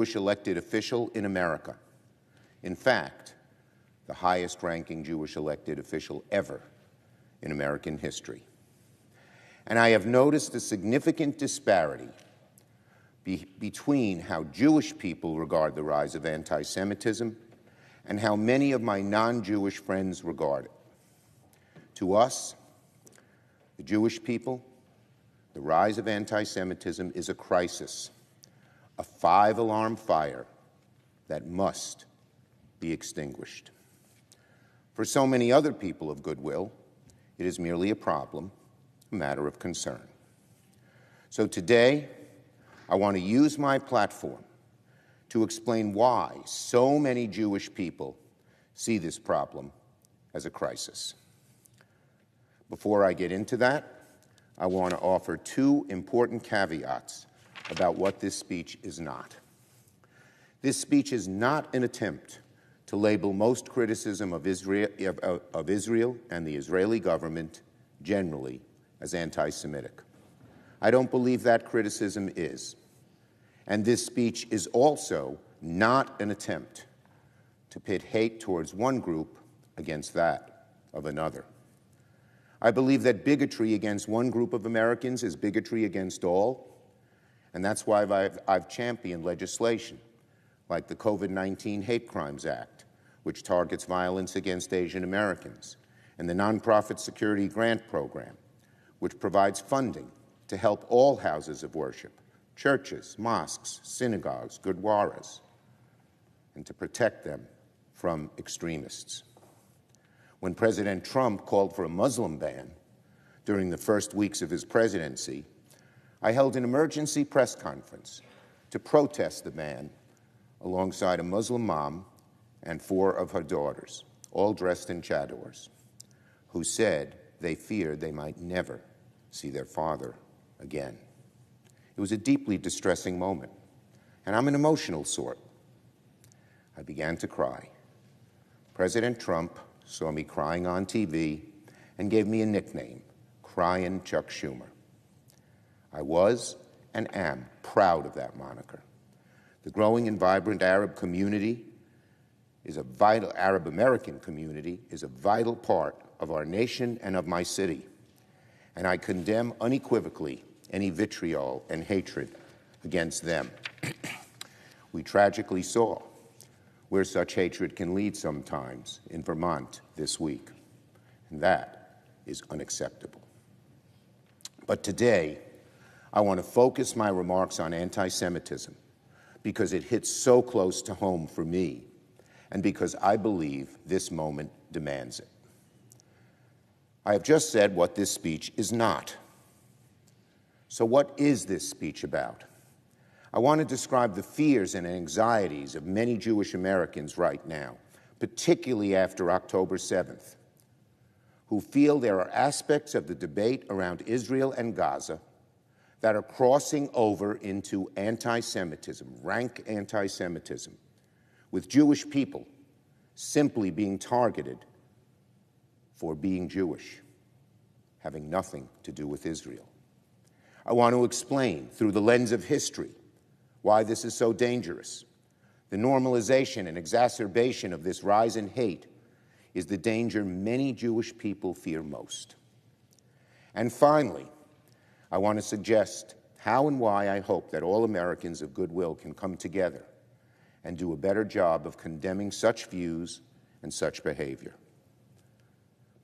Jewish elected official in America. In fact, the highest-ranking Jewish elected official ever in American history. And I have noticed a significant disparity between how Jewish people regard the rise of anti-Semitism and how many of my non-Jewish friends regard it. To us, the Jewish people, the rise of anti-Semitism is a crisis, a five-alarm fire that must be extinguished. For so many other people of goodwill, it is merely a problem, a matter of concern. So today, I want to use my platform to explain why so many Jewish people see this problem as a crisis. Before I get into that, I want to offer two important caveats about what this speech is not. This speech is not an attempt to label most criticism of Israel and the Israeli government generally as anti-Semitic. I don't believe that criticism is. And this speech is also not an attempt to pit hate towards one group against that of another. I believe that bigotry against one group of Americans is bigotry against all, and that's why I've championed legislation like the COVID-19 Hate Crimes Act, which targets violence against Asian Americans, and the Nonprofit Security Grant Program, which provides funding to help all houses of worship, churches, mosques, synagogues, gurdwaras, and to protect them from extremists. When President Trump called for a Muslim ban during the first weeks of his presidency, I held an emergency press conference to protest the ban alongside a Muslim mom and 4 of her daughters, all dressed in chadors, who said they feared they might never see their father again. It was a deeply distressing moment, and I'm an emotional sort. I began to cry. President Trump saw me crying on TV and gave me a nickname, Cryin' Chuck Schumer. I was and am proud of that moniker. The growing and vibrant Arab community is a vital, Arab American community is a vital part of our nation and of my city, and I condemn unequivocally any vitriol and hatred against them. We tragically saw where such hatred can lead sometimes in Vermont this week, and that is unacceptable. But today, I want to focus my remarks on anti-Semitism because it hits so close to home for me and because I believe this moment demands it. I have just said what this speech is not. So what is this speech about? I want to describe the fears and anxieties of many Jewish Americans right now, particularly after October 7th, who feel there are aspects of the debate around Israel and Gaza that are crossing over into anti-Semitism, rank anti-Semitism, with Jewish people simply being targeted for being Jewish, having nothing to do with Israel. I want to explain, through the lens of history, why this is so dangerous. The normalization and exacerbation of this rise in hate is the danger many Jewish people fear most. And finally, I want to suggest how and why I hope that all Americans of goodwill can come together and do a better job of condemning such views and such behavior.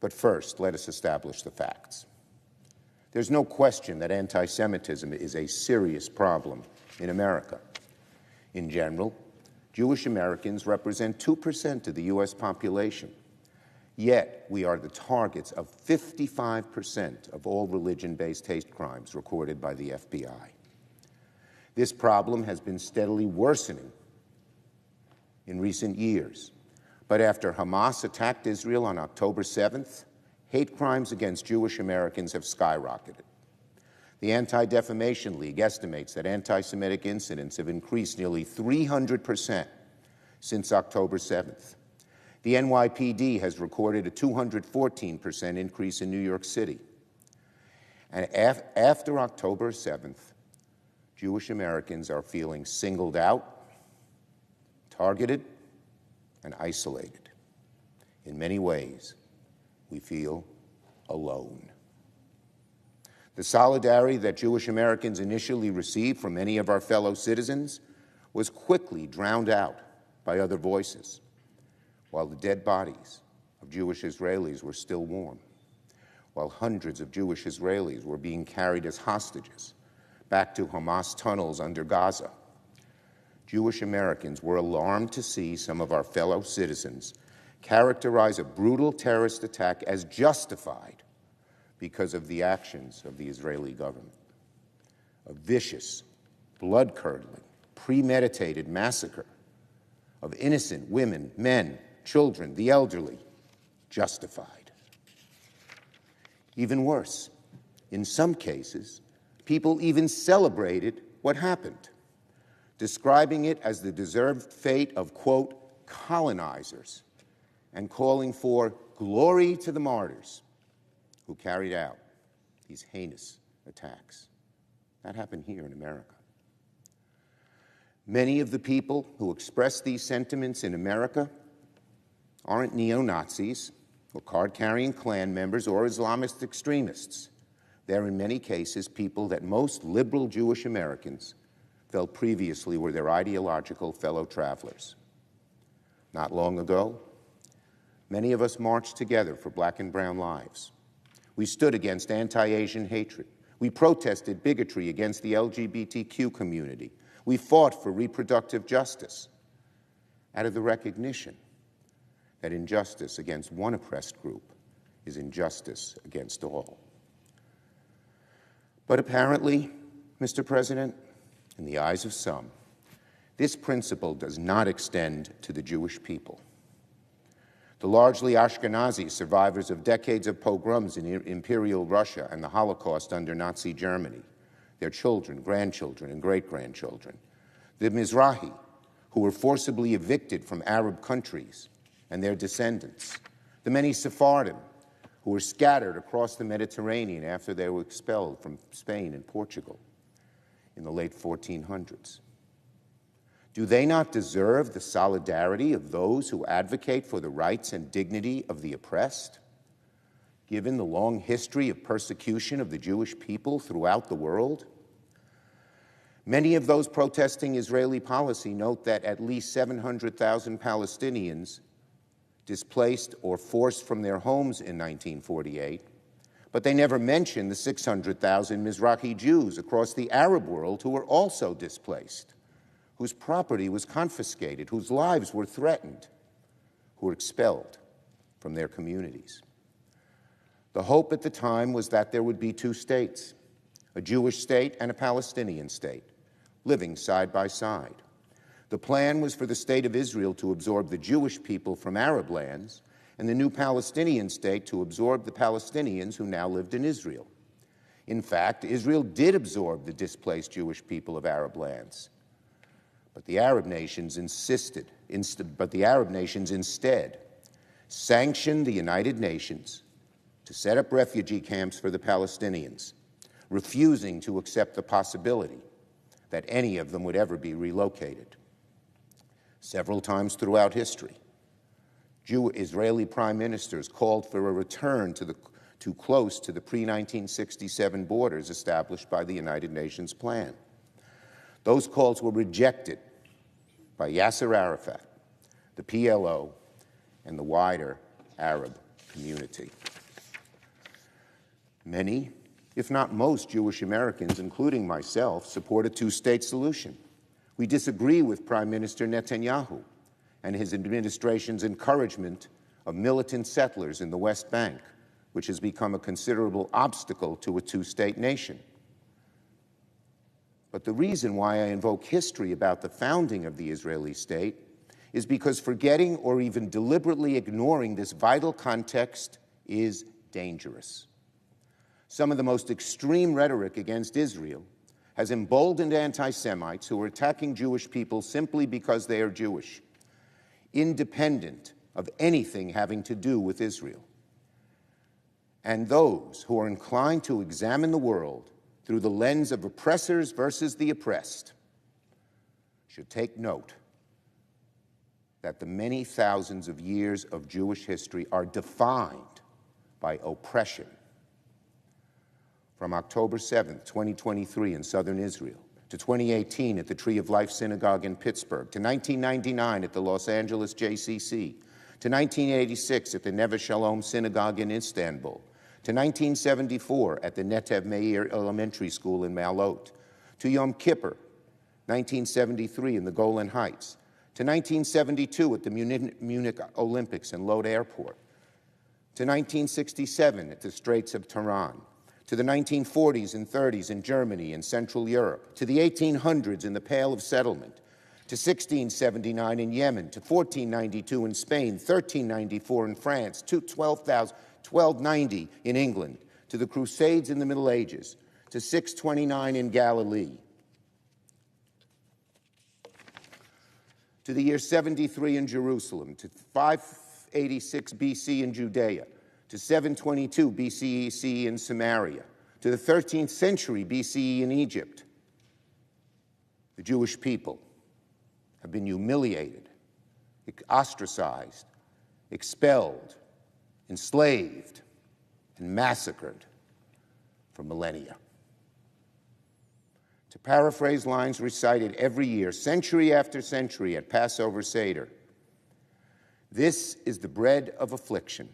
But first, let us establish the facts. There's no question that anti-Semitism is a serious problem in America. In general, Jewish Americans represent 2% of the U.S. population. Yet, we are the targets of 55% of all religion-based hate crimes recorded by the FBI. This problem has been steadily worsening in recent years. But after Hamas attacked Israel on October 7th, hate crimes against Jewish Americans have skyrocketed. The Anti-Defamation League estimates that anti-Semitic incidents have increased nearly 300% since October 7th. The NYPD has recorded a 214% increase in New York City. And after October 7th, Jewish Americans are feeling singled out, targeted and isolated. In many ways, we feel alone. The solidarity that Jewish Americans initially received from many of our fellow citizens was quickly drowned out by other voices, while the dead bodies of Jewish Israelis were still warm, while hundreds of Jewish Israelis were being carried as hostages back to Hamas tunnels under Gaza. Jewish Americans were alarmed to see some of our fellow citizens characterize a brutal terrorist attack as justified because of the actions of the Israeli government. A vicious, blood-curdling, premeditated massacre of innocent women, men, children, the elderly, justified. Even worse, in some cases, people even celebrated what happened, describing it as the deserved fate of, quote, colonizers, and calling for glory to the martyrs who carried out these heinous attacks. That happened here in America. Many of the people who express these sentiments in America aren't neo-Nazis or card-carrying Klan members or Islamist extremists. They're in many cases people that most liberal Jewish Americans felt previously were their ideological fellow travelers. Not long ago, many of us marched together for black and brown lives. We stood against anti-Asian hatred. We protested bigotry against the LGBTQ community. We fought for reproductive justice out of the recognition that injustice against one oppressed group is injustice against all. But apparently, Mr. President, in the eyes of some, this principle does not extend to the Jewish people. The largely Ashkenazi survivors of decades of pogroms in Imperial Russia and the Holocaust under Nazi Germany, their children, grandchildren, and great-grandchildren. The Mizrahi, who were forcibly evicted from Arab countries, and their descendants. The many Sephardim, who were scattered across the Mediterranean after they were expelled from Spain and Portugal in the late 1400s. Do they not deserve the solidarity of those who advocate for the rights and dignity of the oppressed, given the long history of persecution of the Jewish people throughout the world? Many of those protesting Israeli policy note that at least 700,000 Palestinians displaced or forced from their homes in 1948, but they never mention the 600,000 Mizrahi Jews across the Arab world who were also displaced, whose property was confiscated, whose lives were threatened, who were expelled from their communities. The hope at the time was that there would be two states, a Jewish state and a Palestinian state, living side by side. The plan was for the state of Israel to absorb the Jewish people from Arab lands and the new Palestinian state to absorb the Palestinians who now lived in Israel. In fact, Israel did absorb the displaced Jewish people of Arab lands. But the Arab nations instead sanctioned the United Nations to set up refugee camps for the Palestinians, refusing to accept the possibility that any of them would ever be relocated. Several times throughout history, Israeli prime ministers called for a return to close to the pre-1967 borders established by the United Nations plan. Those calls were rejected by Yasser Arafat, the PLO, and the wider Arab community. Many, if not most, Jewish Americans, including myself, support a two-state solution. We disagree with Prime Minister Netanyahu and his administration's encouragement of militant settlers in the West Bank, which has become a considerable obstacle to a two-state nation. But the reason why I invoke history about the founding of the Israeli state is because forgetting or even deliberately ignoring this vital context is dangerous. Some of the most extreme rhetoric against Israel has emboldened anti-Semites who are attacking Jewish people simply because they are Jewish, independent of anything having to do with Israel. And those who are inclined to examine the world through the lens of oppressors versus the oppressed should take note that the many thousands of years of Jewish history are defined by oppression. From October 7th, 2023 in southern Israel, to 2018 at the Tree of Life Synagogue in Pittsburgh, to 1999 at the Los Angeles JCC, to 1986 at the Neve Shalom Synagogue in Istanbul, to 1974 at the Netev Meir Elementary School in Malot, to Yom Kippur, 1973 in the Golan Heights, to 1972 at the Munich Olympics in Lod Airport, to 1967 at the Straits of Tiran, to the 1940s and 30s in Germany and Central Europe, to the 1800s in the Pale of Settlement, to 1679 in Yemen, to 1492 in Spain, 1394 in France, to 1290 in England, to the Crusades in the Middle Ages, to 629 in Galilee, to the year 73 in Jerusalem, to 586 BC in Judea, to 722 BCE in Samaria, to the 13th century BCE in Egypt. The Jewish people have been humiliated, ostracized, expelled, enslaved, and massacred for millennia. To paraphrase lines recited every year, century after century at Passover Seder, this is the bread of affliction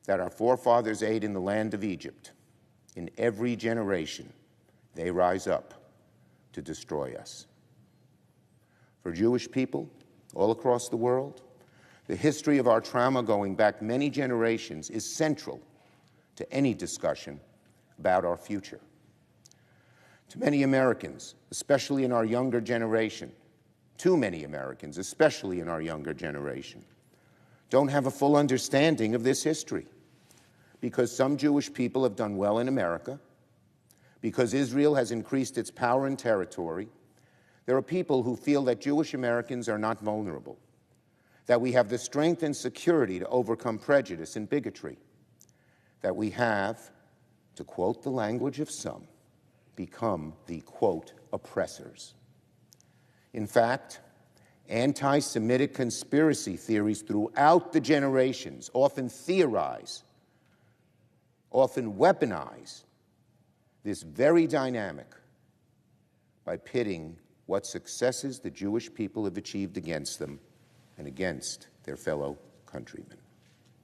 that our forefathers ate in the land of Egypt. In every generation, they rise up to destroy us. For Jewish people all across the world, the history of our trauma going back many generations is central to any discussion about our future. To many Americans, especially in our younger generation, too many Americans, especially in our younger generation, don't have a full understanding of this history. Because some Jewish people have done well in America, because Israel has increased its power and territory, there are people who feel that Jewish Americans are not vulnerable, that we have the strength and security to overcome prejudice and bigotry, that we have, to quote the language of some, become the, quote, oppressors. In fact, anti-Semitic conspiracy theories throughout the generations often theorize, often weaponize this very dynamic by pitting what successes the Jewish people have achieved against them and against their fellow countrymen.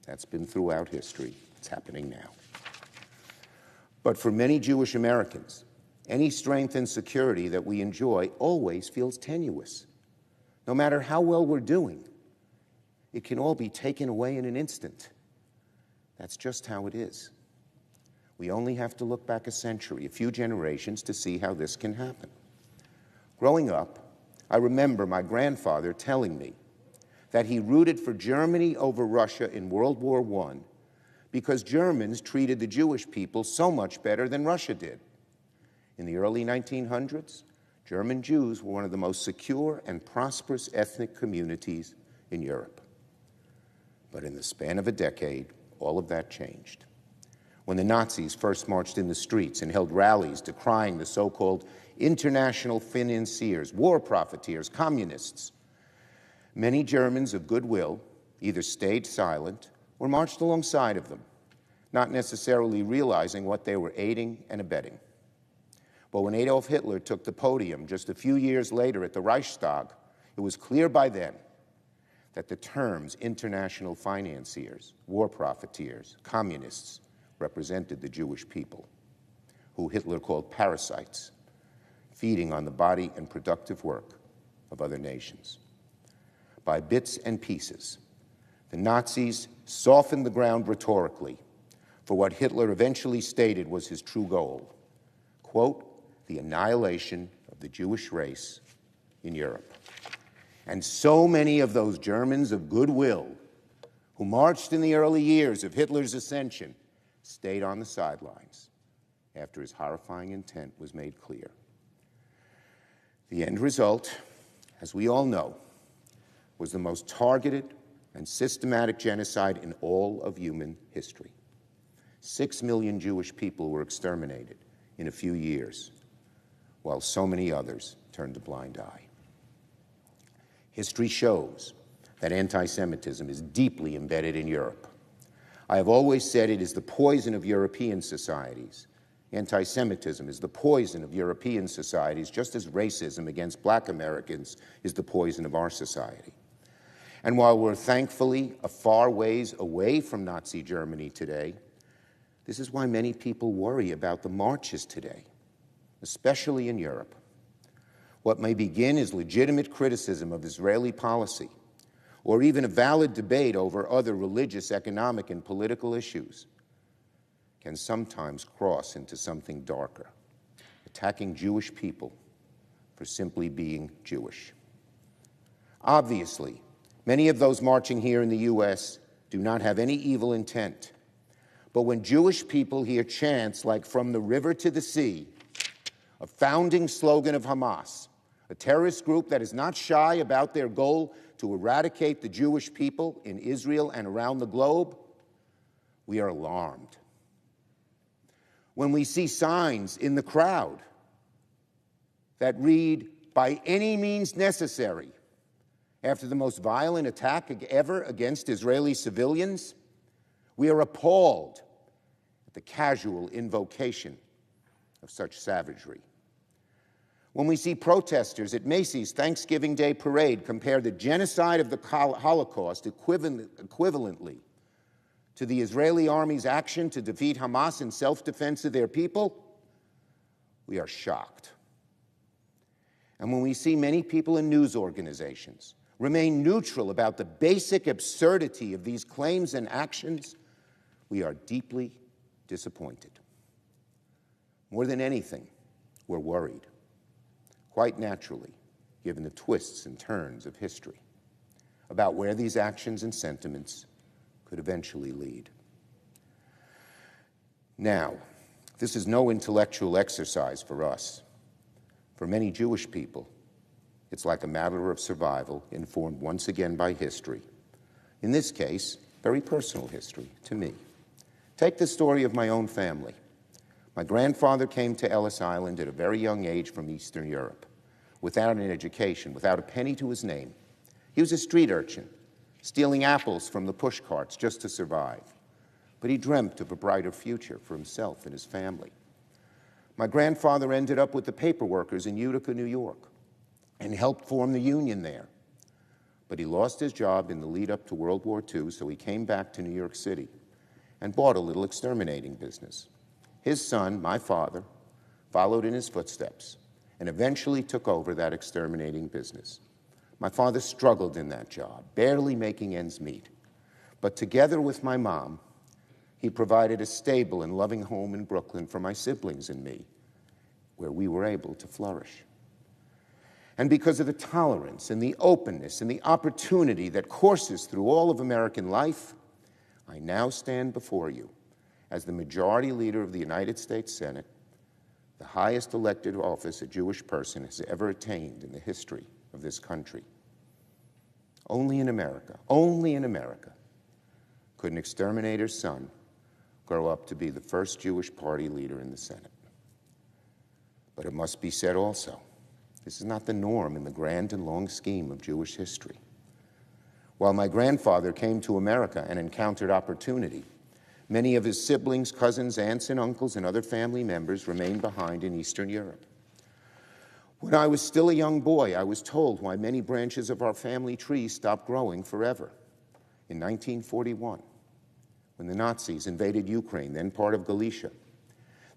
That's been throughout history. It's happening now. But for many Jewish Americans, any strength and security that we enjoy always feels tenuous. No matter how well we're doing, it can all be taken away in an instant. That's just how it is. We only have to look back a century, a few generations, to see how this can happen. Growing up, I remember my grandfather telling me that he rooted for Germany over Russia in World War I because Germans treated the Jewish people so much better than Russia did. In the early 1900s, German Jews were one of the most secure and prosperous ethnic communities in Europe. But in the span of a decade, all of that changed. When the Nazis first marched in the streets and held rallies decrying the so-called international financiers, war profiteers, communists, many Germans of goodwill either stayed silent or marched alongside of them, not necessarily realizing what they were aiding and abetting. But when Adolf Hitler took the podium just a few years later at the Reichstag, it was clear by then that the terms international financiers, war profiteers, communists represented the Jewish people, who Hitler called parasites, feeding on the body and productive work of other nations. By bits and pieces, the Nazis softened the ground rhetorically for what Hitler eventually stated was his true goal, quote, the annihilation of the Jewish race in Europe. And so many of those Germans of goodwill who marched in the early years of Hitler's ascension stayed on the sidelines after his horrifying intent was made clear. The end result, as we all know, was the most targeted and systematic genocide in all of human history. 6 million Jewish people were exterminated in a few years, while so many others turned a blind eye. History shows that anti-Semitism is deeply embedded in Europe. I have always said it is the poison of European societies. Anti-Semitism is the poison of European societies, just as racism against Black Americans is the poison of our society. And while we're thankfully a far ways away from Nazi Germany today, this is why many people worry about the marches today, especially in Europe. What may begin as legitimate criticism of Israeli policy, or even a valid debate over other religious, economic, and political issues, can sometimes cross into something darker, attacking Jewish people for simply being Jewish. Obviously, many of those marching here in the U.S. do not have any evil intent. But when Jewish people hear chants like "From the river to the sea," a founding slogan of Hamas, a terrorist group that is not shy about their goal to eradicate the Jewish people in Israel and around the globe, we are alarmed. When we see signs in the crowd that read, "By any means necessary," after the most violent attack ever against Israeli civilians, we are appalled at the casual invocation of such savagery. When we see protesters at Macy's Thanksgiving Day parade compare the genocide of the Holocaust equivalently to the Israeli army's action to defeat Hamas in self-defense of their people, we are shocked. And when we see many people in news organizations remain neutral about the basic absurdity of these claims and actions, we are deeply disappointed. More than anything, we're worried, quite naturally, given the twists and turns of history, about where these actions and sentiments could eventually lead. Now, this is no intellectual exercise for us. For many Jewish people, it's like a matter of survival, informed once again by history. In this case, very personal history to me. Take the story of my own family. My grandfather came to Ellis Island at a very young age from Eastern Europe, without an education, without a penny to his name. He was a street urchin, stealing apples from the push carts just to survive. But he dreamt of a brighter future for himself and his family. My grandfather ended up with the paper workers in Utica, New York, and helped form the union there. But he lost his job in the lead up to World War II, so he came back to New York City and bought a little exterminating business. His son, my father, followed in his footsteps and eventually took over that exterminating business. My father struggled in that job, barely making ends meet. But together with my mom, he provided a stable and loving home in Brooklyn for my siblings and me, where we were able to flourish. And because of the tolerance and the openness and the opportunity that courses through all of American life, I now stand before you as the Majority Leader of the United States Senate, the highest elected office a Jewish person has ever attained in the history of this country. Only in America, could an exterminator's son grow up to be the first Jewish party leader in the Senate. But it must be said also, this is not the norm in the grand and long scheme of Jewish history. While my grandfather came to America and encountered opportunity, many of his siblings, cousins, aunts, and uncles, and other family members remained behind in Eastern Europe. When I was still a young boy, I was told why many branches of our family tree stopped growing forever. In 1941, when the Nazis invaded Ukraine, then part of Galicia,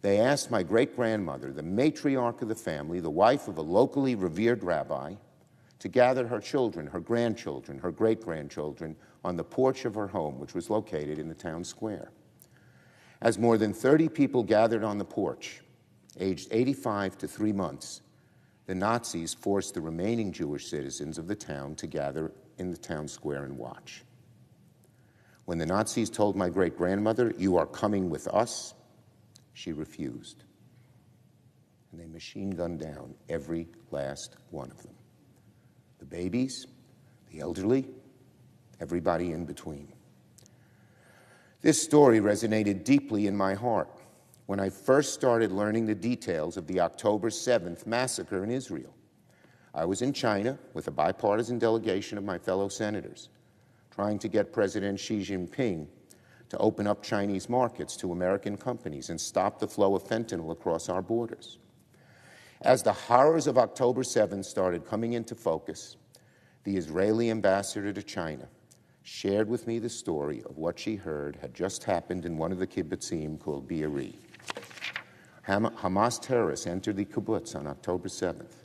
they asked my great-grandmother, the matriarch of the family, the wife of a locally revered rabbi, to gather her children, her grandchildren, her great-grandchildren on the porch of her home, which was located in the town square. As more than 30 people gathered on the porch, aged 85 to 3 months, the Nazis forced the remaining Jewish citizens of the town to gather in the town square and watch. When the Nazis told my great-grandmother, "You are coming with us," she refused. And they machine-gunned down every last one of them. The babies, the elderly, everybody in between. This story resonated deeply in my heart when I first started learning the details of the October 7th massacre in Israel. I was in China with a bipartisan delegation of my fellow senators, trying to get President Xi Jinping to open up Chinese markets to American companies and stop the flow of fentanyl across our borders. As the horrors of October 7th started coming into focus, the Israeli ambassador to China shared with me the story of what she heard had just happened in one of the kibbutzim called Be'eri. Hamas terrorists entered the kibbutz on October 7th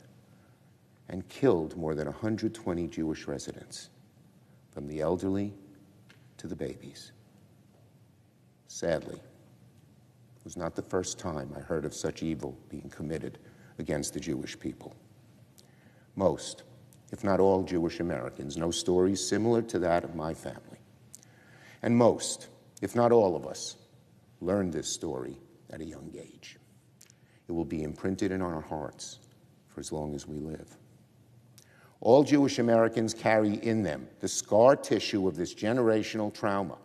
and killed more than 120 Jewish residents, from the elderly to the babies. Sadly, it was not the first time I heard of such evil being committed against the Jewish people. Most, if not all, Jewish Americans know stories similar to that of my family. And most, if not all of us, learned this story at a young age. It will be imprinted in our hearts for as long as we live. All Jewish Americans carry in them the scar tissue of this generational trauma,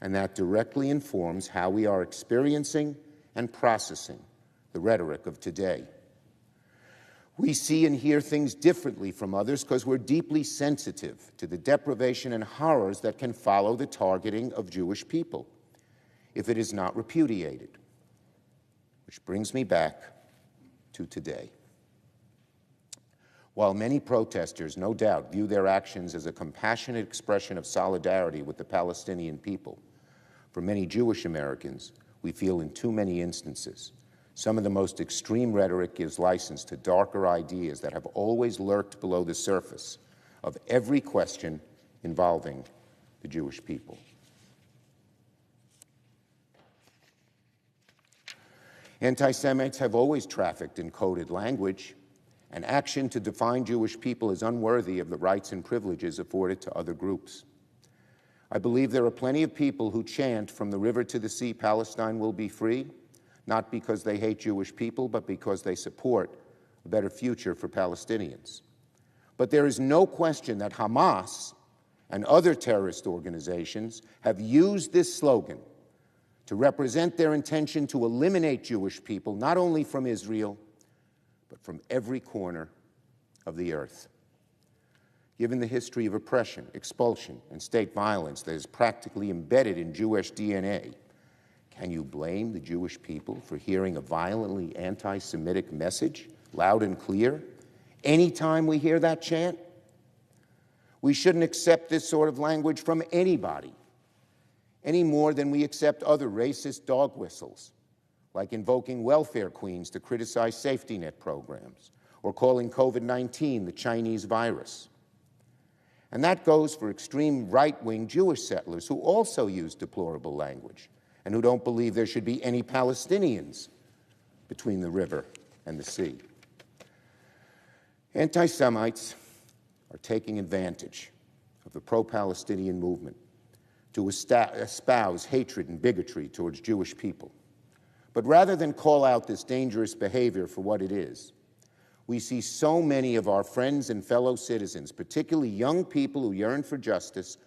and that directly informs how we are experiencing and processing the rhetoric of today. We see and hear things differently from others because we're deeply sensitive to the deprivation and horrors that can follow the targeting of Jewish people if it is not repudiated. Which brings me back to today. While many protesters, no doubt, view their actions as a compassionate expression of solidarity with the Palestinian people, for many Jewish Americans, we feel in too many instances, some of the most extreme rhetoric gives license to darker ideas that have always lurked below the surface of every question involving the Jewish people. Anti-Semites have always trafficked in coded language, and action to define Jewish people as unworthy of the rights and privileges afforded to other groups. I believe there are plenty of people who chant from the river to the sea, Palestine will be free, not because they hate Jewish people, but because they support a better future for Palestinians. But there is no question that Hamas and other terrorist organizations have used this slogan to represent their intention to eliminate Jewish people, not only from Israel, but from every corner of the earth. Given the history of oppression, expulsion, and state violence that is practically embedded in Jewish DNA, can you blame the Jewish people for hearing a violently anti-Semitic message, loud and clear, anytime we hear that chant? We shouldn't accept this sort of language from anybody, any more than we accept other racist dog whistles, like invoking welfare queens to criticize safety net programs, or calling COVID-19 the Chinese virus. And that goes for extreme right-wing Jewish settlers who also use deplorable language and who don't believe there should be any Palestinians between the river and the sea. Anti-Semites are taking advantage of the pro-Palestinian movement to espouse hatred and bigotry towards Jewish people. But rather than call out this dangerous behavior for what it is, we see so many of our friends and fellow citizens, particularly young people who yearn for justice,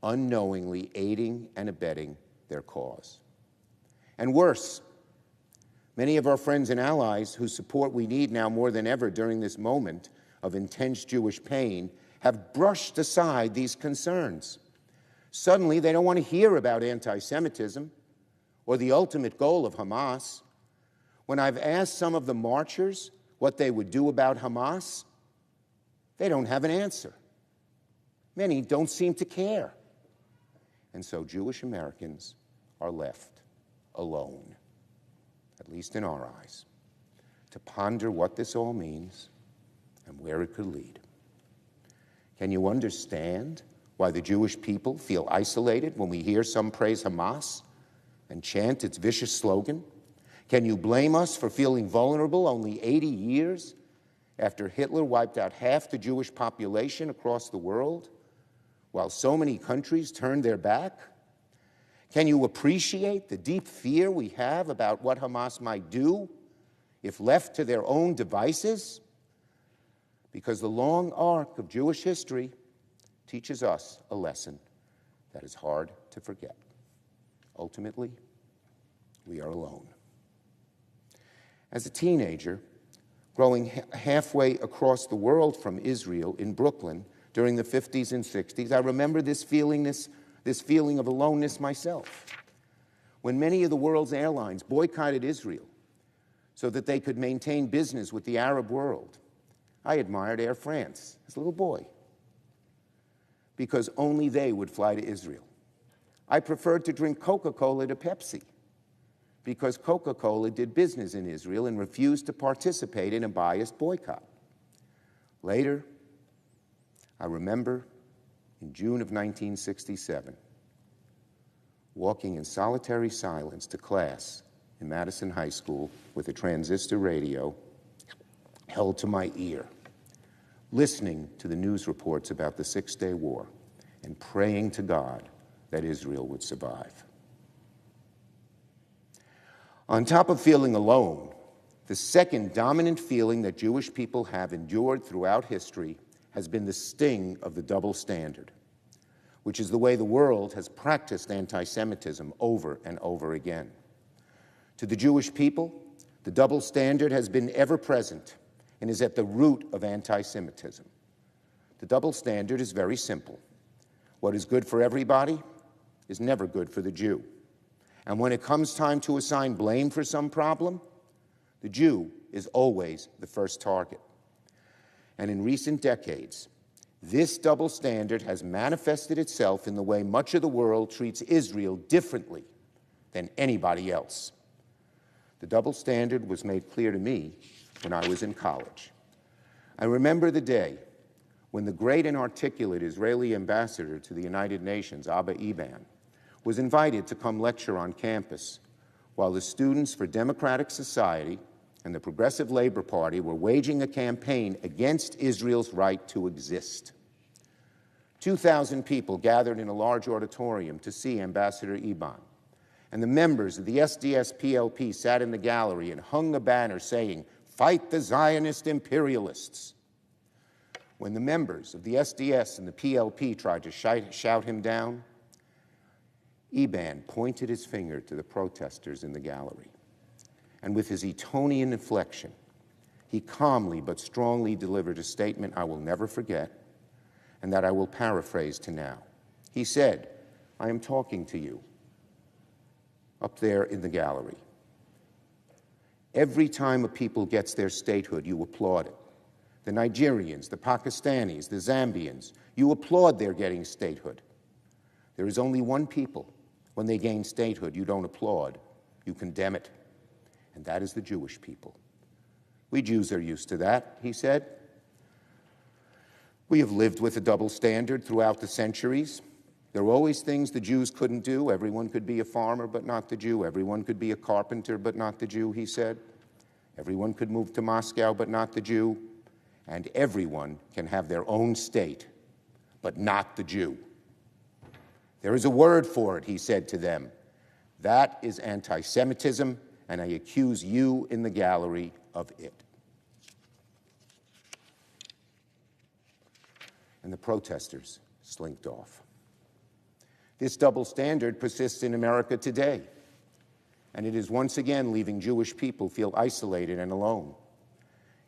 unknowingly aiding and abetting their cause. And worse, many of our friends and allies whose support we need now more than ever during this moment of intense Jewish pain have brushed aside these concerns. Suddenly, they don't want to hear about anti-Semitism or the ultimate goal of Hamas. When I've asked some of the marchers what they would do about Hamas, they don't have an answer. Many don't seem to care. And so Jewish Americans are left alone, at least in our eyes, to ponder what this all means and where it could lead. Can you understand why the Jewish people feel isolated when we hear some praise Hamas and chant its vicious slogan? Can you blame us for feeling vulnerable only 80 years after Hitler wiped out half the Jewish population across the world, while so many countries turned their back? Can you appreciate the deep fear we have about what Hamas might do if left to their own devices? Because the long arc of Jewish history teaches us a lesson that is hard to forget. Ultimately, we are alone. As a teenager, growing halfway across the world from Israel in Brooklyn during the 50s and 60s, I remember this feeling of aloneness myself. When many of the world's airlines boycotted Israel so that they could maintain business with the Arab world, I admired Air France as a little boy because only they would fly to Israel. I preferred to drink Coca-Cola to Pepsi because Coca-Cola did business in Israel and refused to participate in a biased boycott. Later, I remember in June of 1967, walking in solitary silence to class in Madison High School with a transistor radio held to my ear, listening to the news reports about the Six-Day War and praying to God that Israel would survive. On top of feeling alone, the second dominant feeling that Jewish people have endured throughout history has been the sting of the double standard, which is the way the world has practiced anti-Semitism over and over again. To the Jewish people, the double standard has been ever present and is at the root of anti-Semitism. The double standard is very simple. What is good for everybody is never good for the Jew. And when it comes time to assign blame for some problem, the Jew is always the first target. And in recent decades, this double standard has manifested itself in the way much of the world treats Israel differently than anybody else. The double standard was made clear to me when I was in college. I remember the day when the great and articulate Israeli ambassador to the United Nations, Abba Eban, was invited to come lecture on campus while the Students for Democratic Society and the Progressive Labor Party were waging a campaign against Israel's right to exist. 2,000 people gathered in a large auditorium to see Ambassador Eban, and the members of the SDS-PLP sat in the gallery and hung a banner saying, "Fight the Zionist imperialists." When the members of the SDS and the PLP tried to shout him down, Eban pointed his finger to the protesters in the gallery, and with his Etonian inflection, he calmly but strongly delivered a statement I will never forget, and that I will paraphrase to now. He said, "I am talking to you up there in the gallery. Every time a people gets their statehood, you applaud it. The Nigerians, the Pakistanis, the Zambians, you applaud their getting statehood. There is only one people, when they gain statehood, you don't applaud, you condemn it, and that is the Jewish people. We Jews are used to that," he said. "We have lived with a double standard throughout the centuries. There were always things the Jews couldn't do. Everyone could be a farmer, but not the Jew. Everyone could be a carpenter, but not the Jew," he said. "Everyone could move to Moscow, but not the Jew. And everyone can have their own state, but not the Jew. There is a word for it," he said to them. "That is anti-Semitism, and I accuse you in the gallery of it." And the protesters slinked off. This double standard persists in America today, and it is once again leaving Jewish people feel isolated and alone.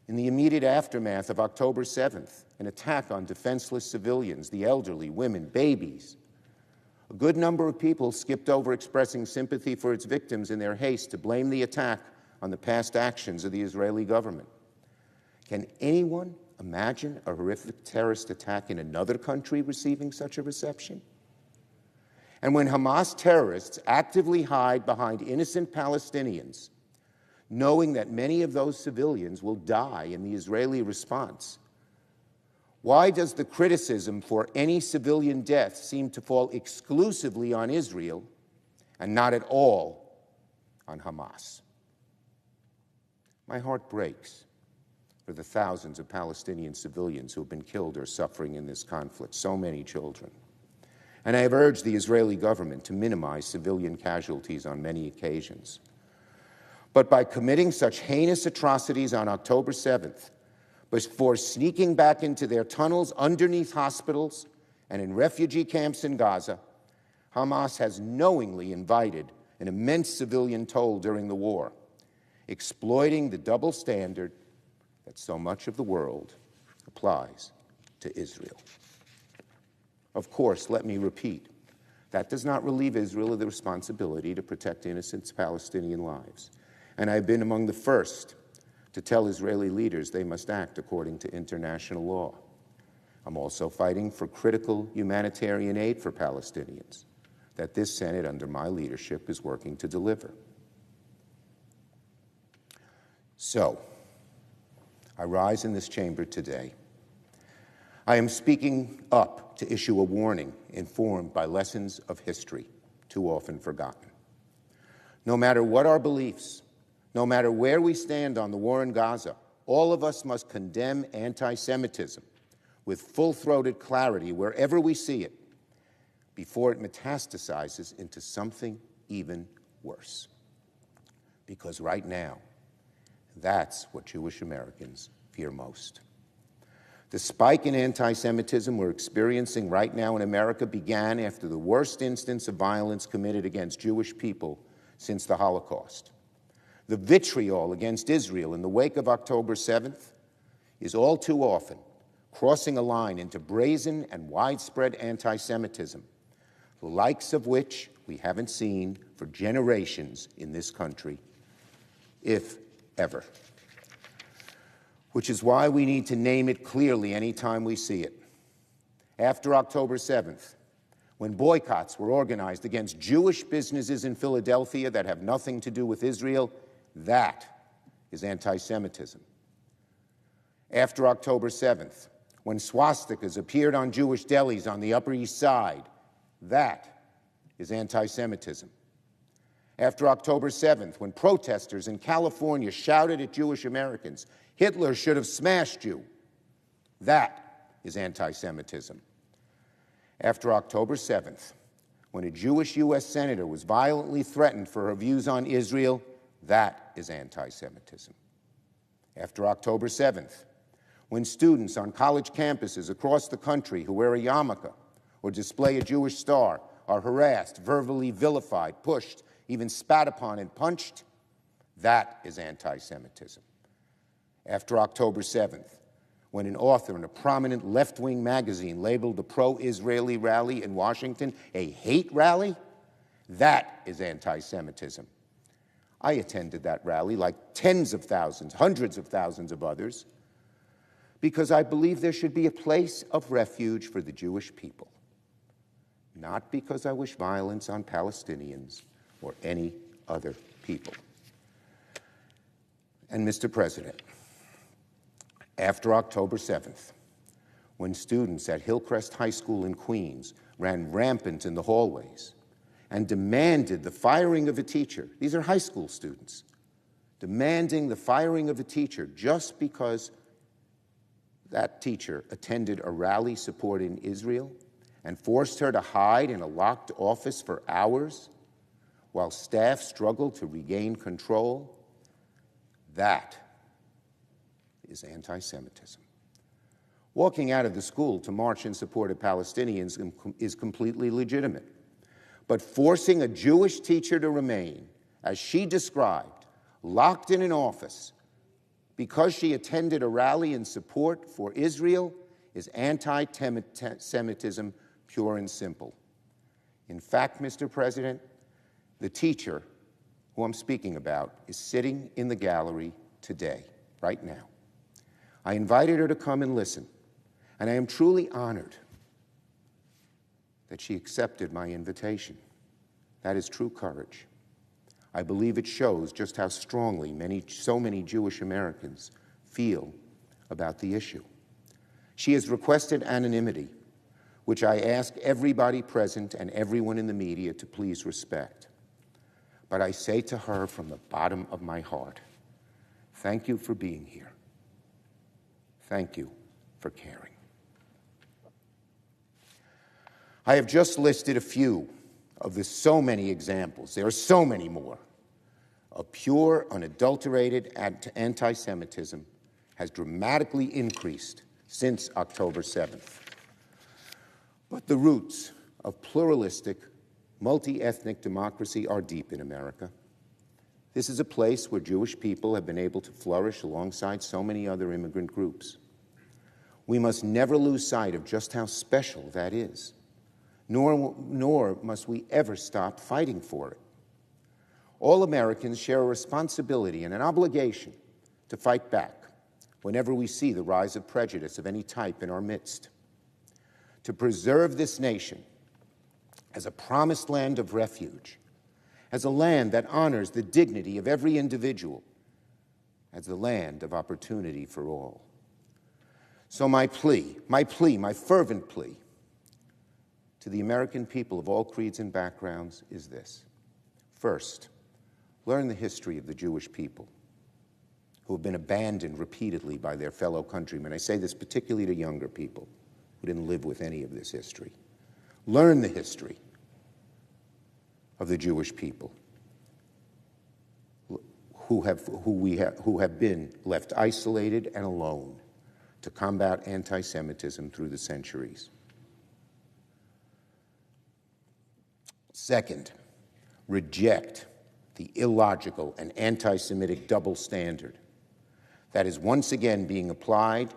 In the immediate aftermath of October 7th, an attack on defenseless civilians, the elderly, women, babies, a good number of people skipped over expressing sympathy for its victims in their haste to blame the attack on the past actions of the Israeli government. Can anyone imagine a horrific terrorist attack in another country receiving such a reception? And when Hamas terrorists actively hide behind innocent Palestinians, knowing that many of those civilians will die in the Israeli response, why does the criticism for any civilian death seem to fall exclusively on Israel and not at all on Hamas? My heart breaks for the thousands of Palestinian civilians who have been killed or suffering in this conflict, so many children. And I have urged the Israeli government to minimize civilian casualties on many occasions. But by committing such heinous atrocities on October 7th, before sneaking back into their tunnels underneath hospitals and in refugee camps in Gaza, Hamas has knowingly invited an immense civilian toll during the war, exploiting the double standard that so much of the world applies to Israel. Of course, let me repeat, that does not relieve Israel of the responsibility to protect innocent Palestinian lives. And I've been among the first to tell Israeli leaders they must act according to international law. I'm also fighting for critical humanitarian aid for Palestinians that this Senate, under my leadership, is working to deliver. So, I rise in this chamber today. I am speaking up to issue a warning informed by lessons of history too often forgotten. No matter what our beliefs, no matter where we stand on the war in Gaza, all of us must condemn anti-Semitism with full-throated clarity wherever we see it before it metastasizes into something even worse. Because right now, that's what Jewish Americans fear most. The spike in anti-Semitism we're experiencing right now in America began after the worst instance of violence committed against Jewish people since the Holocaust. The vitriol against Israel in the wake of October 7th is all too often crossing a line into brazen and widespread anti-Semitism, the likes of which we haven't seen for generations in this country, if ever. Which is why we need to name it clearly anytime we see it. After October 7th, when boycotts were organized against Jewish businesses in Philadelphia that have nothing to do with Israel, that is anti-Semitism. After October 7th, when swastikas appeared on Jewish delis on the Upper East Side, that is anti-Semitism. After October 7th, when protesters in California shouted at Jewish Americans, "Hitler should have smashed you," that is anti-Semitism. After October 7th, when a Jewish U.S. senator was violently threatened for her views on Israel, that is anti-Semitism. After October 7th, when students on college campuses across the country who wear a yarmulke or display a Jewish star are harassed, verbally vilified, pushed, even spat upon and punched, that is anti-Semitism. After October 7th, when an author in a prominent left-wing magazine labeled the pro-Israeli rally in Washington a hate rally, that is anti-Semitism. I attended that rally, like tens of thousands, hundreds of thousands of others, because I believe there should be a place of refuge for the Jewish people, not because I wish violence on Palestinians or any other people. And Mr. President, after October 7th, when students at Hillcrest High School in Queens ran rampant in the hallways and demanded the firing of a teacher, these are high school students, demanding the firing of a teacher just because that teacher attended a rally supporting Israel and forced her to hide in a locked office for hours while staff struggled to regain control, that is anti-Semitism. Walking out of the school to march in support of Palestinians is completely legitimate. But forcing a Jewish teacher to remain, as she described, locked in an office because she attended a rally in support for Israel is anti-Semitism, pure and simple. In fact, Mr. President, the teacher who I'm speaking about is sitting in the gallery today, right now. I invited her to come and listen, and I am truly honored that she accepted my invitation. That is true courage. I believe it shows just how strongly so many Jewish Americans feel about the issue. She has requested anonymity, which I ask everybody present and everyone in the media to please respect. But I say to her from the bottom of my heart, thank you for being here. Thank you for caring. I have just listed a few of the so many examples, there are so many more, of pure, unadulterated anti-Semitism has dramatically increased since October 7th. But the roots of pluralistic, multi-ethnic democracy are deep in America. This is a place where Jewish people have been able to flourish alongside so many other immigrant groups. We must never lose sight of just how special that is, nor must we ever stop fighting for it. All Americans share a responsibility and an obligation to fight back whenever we see the rise of prejudice of any type in our midst, to preserve this nation as a promised land of refuge, as a land that honors the dignity of every individual, as the land of opportunity for all. So my fervent plea to the American people of all creeds and backgrounds is this. First, learn the history of the Jewish people, who have been abandoned repeatedly by their fellow countrymen. I say this particularly to younger people who didn't live with any of this history. Learn the history of the Jewish people who have been left isolated and alone to combat anti-Semitism through the centuries. Second, reject the illogical and anti-Semitic double standard that is once again being applied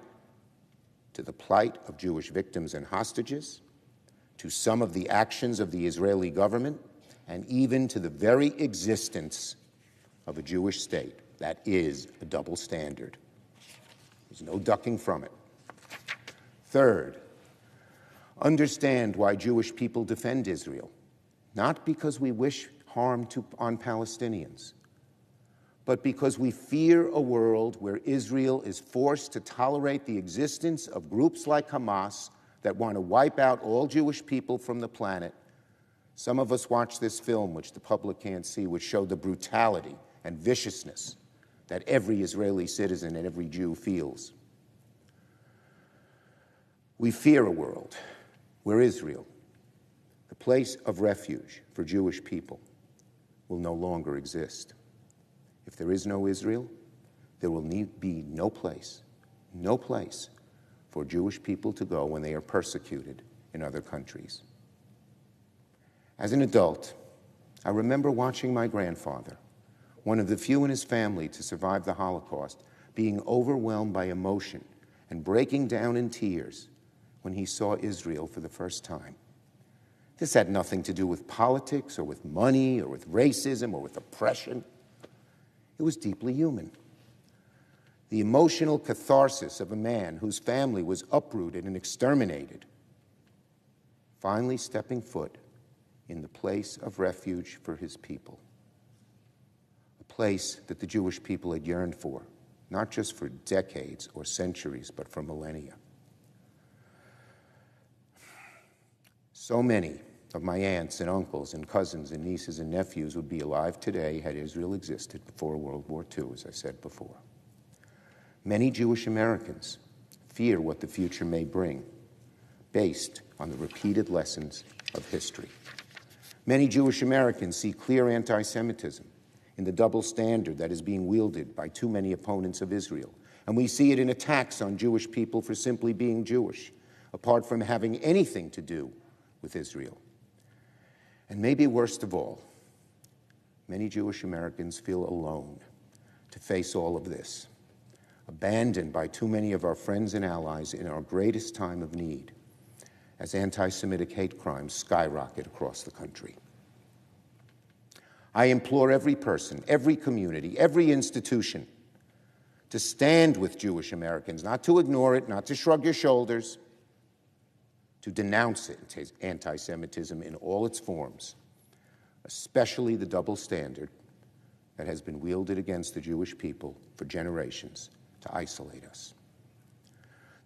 to the plight of Jewish victims and hostages, to some of the actions of the Israeli government, and even to the very existence of a Jewish state. That is a double standard. There's no ducking from it. Third, understand why Jewish people defend Israel, not because we wish harm on Palestinians, but because we fear a world where Israel is forced to tolerate the existence of groups like Hamas that want to wipe out all Jewish people from the planet. Some of us watched this film, which the public can't see, which showed the brutality and viciousness that every Israeli citizen and every Jew feels. We fear a world where Israel, the place of refuge for Jewish people, will no longer exist. If there is no Israel, there will be no place for Jewish people to go when they are persecuted in other countries. As an adult, I remember watching my grandfather, one of the few in his family to survive the Holocaust, being overwhelmed by emotion and breaking down in tears when he saw Israel for the first time. This had nothing to do with politics or with money or with racism or with oppression. It was deeply human. The emotional catharsis of a man whose family was uprooted and exterminated, finally stepping foot in the place of refuge for his people, a place that the Jewish people had yearned for, not just for decades or centuries, but for millennia. So many of my aunts and uncles and cousins and nieces and nephews would be alive today had Israel existed before World War II, as I said before. Many Jewish Americans fear what the future may bring, based on the repeated lessons of history. Many Jewish Americans see clear anti-Semitism in the double standard that is being wielded by too many opponents of Israel. And we see it in attacks on Jewish people for simply being Jewish, apart from having anything to do with Israel. And maybe worst of all, many Jewish Americans feel alone to face all of this, abandoned by too many of our friends and allies in our greatest time of need, as anti-Semitic hate crimes skyrocket across the country. I implore every person, every community, every institution to stand with Jewish Americans, not to ignore it, not to shrug your shoulders, to denounce it, anti-Semitism in all its forms, especially the double standard that has been wielded against the Jewish people for generations to isolate us.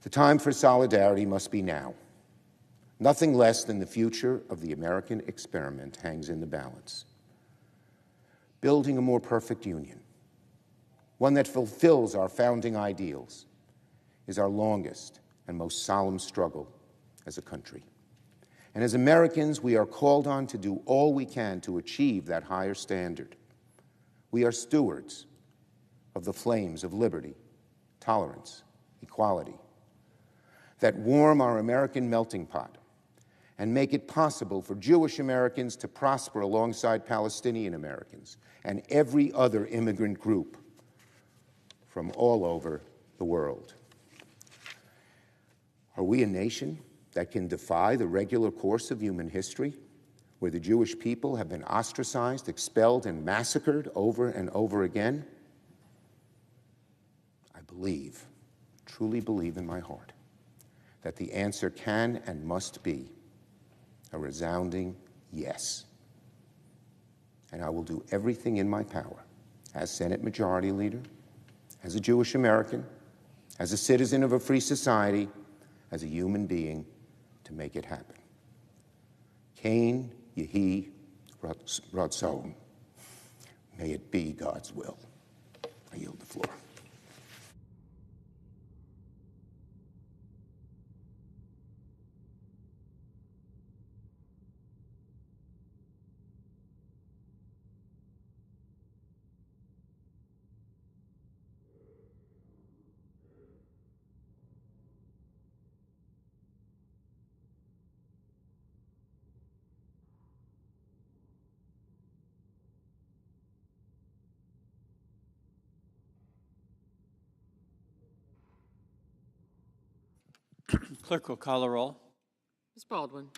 The time for solidarity must be now. Nothing less than the future of the American experiment hangs in the balance. Building a more perfect union, one that fulfills our founding ideals, is our longest and most solemn struggle as a country. And as Americans, we are called on to do all we can to achieve that higher standard. We are stewards of the flames of liberty, tolerance, equality that warm our American melting pot and make it possible for Jewish Americans to prosper alongside Palestinian Americans and every other immigrant group from all over the world. Are we a nation that can defy the regular course of human history, where the Jewish people have been ostracized, expelled, and massacred over and over again? I believe, truly believe in my heart, that the answer can and must be a resounding yes. And I will do everything in my power, as Senate Majority Leader, as a Jewish American, as a citizen of a free society, as a human being, to make it happen. Cain Yehi Ratzon. May it be God's will. I yield the floor. Clerk will call the roll. Ms. Baldwin.